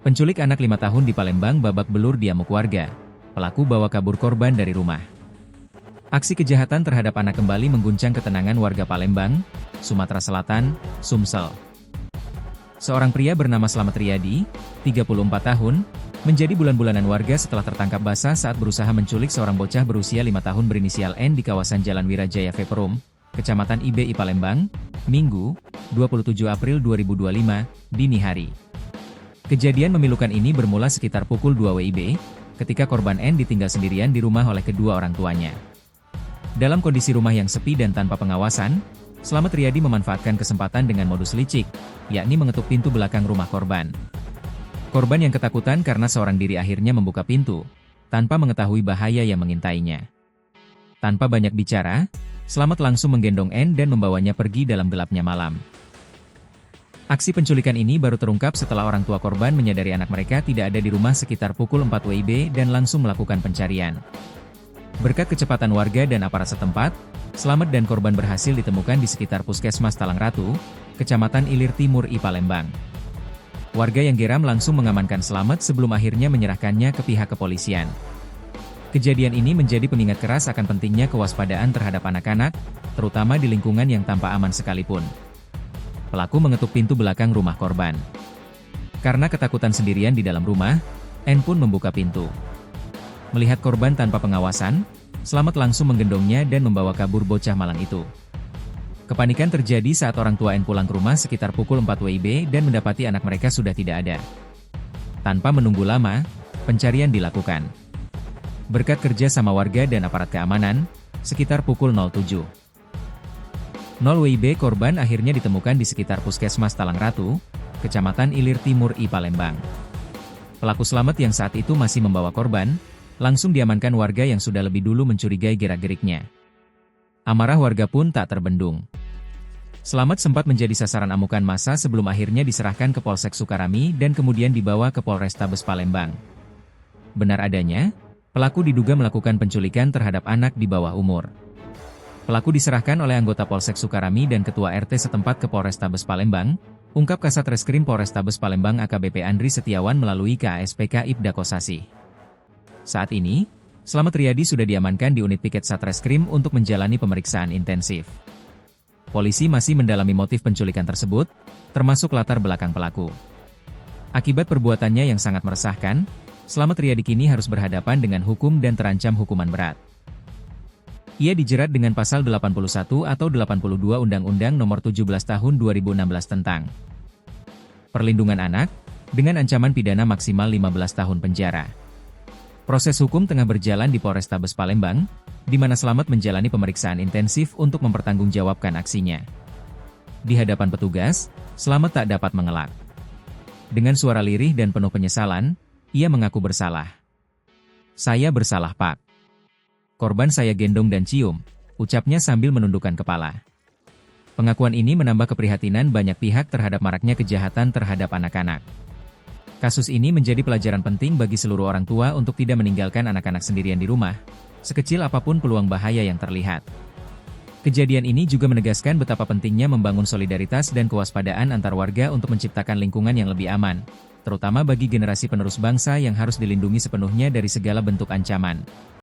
Penculik anak 5 tahun di Palembang babak belur diamuk warga. Pelaku bawa kabur korban dari rumah. Aksi kejahatan terhadap anak kembali mengguncang ketenangan warga Palembang, Sumatera Selatan, Sumsel. Seorang pria bernama Slamet Riyadi, 34 tahun, menjadi bulan-bulanan warga setelah tertangkap basah saat berusaha menculik seorang bocah berusia 5 tahun berinisial N di kawasan Jalan Wirajaya Veperum, Kecamatan IBI Palembang, Minggu, 27 April 2025, dini hari. Kejadian memilukan ini bermula sekitar pukul 2 WIB, ketika korban N ditinggal sendirian di rumah oleh kedua orang tuanya. Dalam kondisi rumah yang sepi dan tanpa pengawasan, Slamet Riyadi memanfaatkan kesempatan dengan modus licik, yakni mengetuk pintu belakang rumah korban. Korban yang ketakutan karena seorang diri akhirnya membuka pintu, tanpa mengetahui bahaya yang mengintainya. Tanpa banyak bicara, Slamet langsung menggendong N dan membawanya pergi dalam gelapnya malam. Aksi penculikan ini baru terungkap setelah orang tua korban menyadari anak mereka tidak ada di rumah sekitar pukul 4 WIB dan langsung melakukan pencarian. Berkat kecepatan warga dan aparat setempat, Slamet dan korban berhasil ditemukan di sekitar Puskesmas Talangratu, Kecamatan Ilir Timur I Palembang. Warga yang geram langsung mengamankan Slamet sebelum akhirnya menyerahkannya ke pihak kepolisian. Kejadian ini menjadi pengingat keras akan pentingnya kewaspadaan terhadap anak-anak, terutama di lingkungan yang tanpa aman sekalipun. Pelaku mengetuk pintu belakang rumah korban. Karena ketakutan sendirian di dalam rumah, N pun membuka pintu. Melihat korban tanpa pengawasan, Slamet langsung menggendongnya dan membawa kabur bocah malang itu. Kepanikan terjadi saat orang tua N pulang ke rumah sekitar pukul 4 WIB dan mendapati anak mereka sudah tidak ada. Tanpa menunggu lama, pencarian dilakukan. Berkat kerja sama warga dan aparat keamanan, sekitar pukul 07.00 WIB korban akhirnya ditemukan di sekitar Puskesmas Talangratu, Kecamatan Ilir Timur I Palembang. Pelaku Slamet yang saat itu masih membawa korban, langsung diamankan warga yang sudah lebih dulu mencurigai gerak-geriknya. Amarah warga pun tak terbendung. Slamet sempat menjadi sasaran amukan massa sebelum akhirnya diserahkan ke Polsek Sukarami dan kemudian dibawa ke Polrestabes Palembang. Benar adanya, pelaku diduga melakukan penculikan terhadap anak di bawah umur. Pelaku diserahkan oleh anggota Polsek Sukarami dan Ketua RT setempat ke Polrestabes Palembang, ungkap Kasat Reskrim Polrestabes Palembang AKBP Andri Setiawan melalui KASPK Ibda Kosasi. Saat ini, Slamet Riyadi sudah diamankan di unit piket Satreskrim untuk menjalani pemeriksaan intensif. Polisi masih mendalami motif penculikan tersebut, termasuk latar belakang pelaku. Akibat perbuatannya yang sangat meresahkan, Slamet Riyadi kini harus berhadapan dengan hukum dan terancam hukuman berat. Ia dijerat dengan pasal 81 atau 82 Undang-Undang Nomor 17 Tahun 2016 tentang Perlindungan Anak, dengan ancaman pidana maksimal 15 tahun penjara. Proses hukum tengah berjalan di Polrestabes Palembang, di mana Slamet menjalani pemeriksaan intensif untuk mempertanggungjawabkan aksinya. Di hadapan petugas, Slamet tak dapat mengelak. Dengan suara lirih dan penuh penyesalan, ia mengaku bersalah. "Saya bersalah, Pak. Korban saya gendong dan cium," ucapnya sambil menundukkan kepala. Pengakuan ini menambah keprihatinan banyak pihak terhadap maraknya kejahatan terhadap anak-anak. Kasus ini menjadi pelajaran penting bagi seluruh orang tua untuk tidak meninggalkan anak-anak sendirian di rumah, sekecil apapun peluang bahaya yang terlihat. Kejadian ini juga menegaskan betapa pentingnya membangun solidaritas dan kewaspadaan antar warga untuk menciptakan lingkungan yang lebih aman, terutama bagi generasi penerus bangsa yang harus dilindungi sepenuhnya dari segala bentuk ancaman.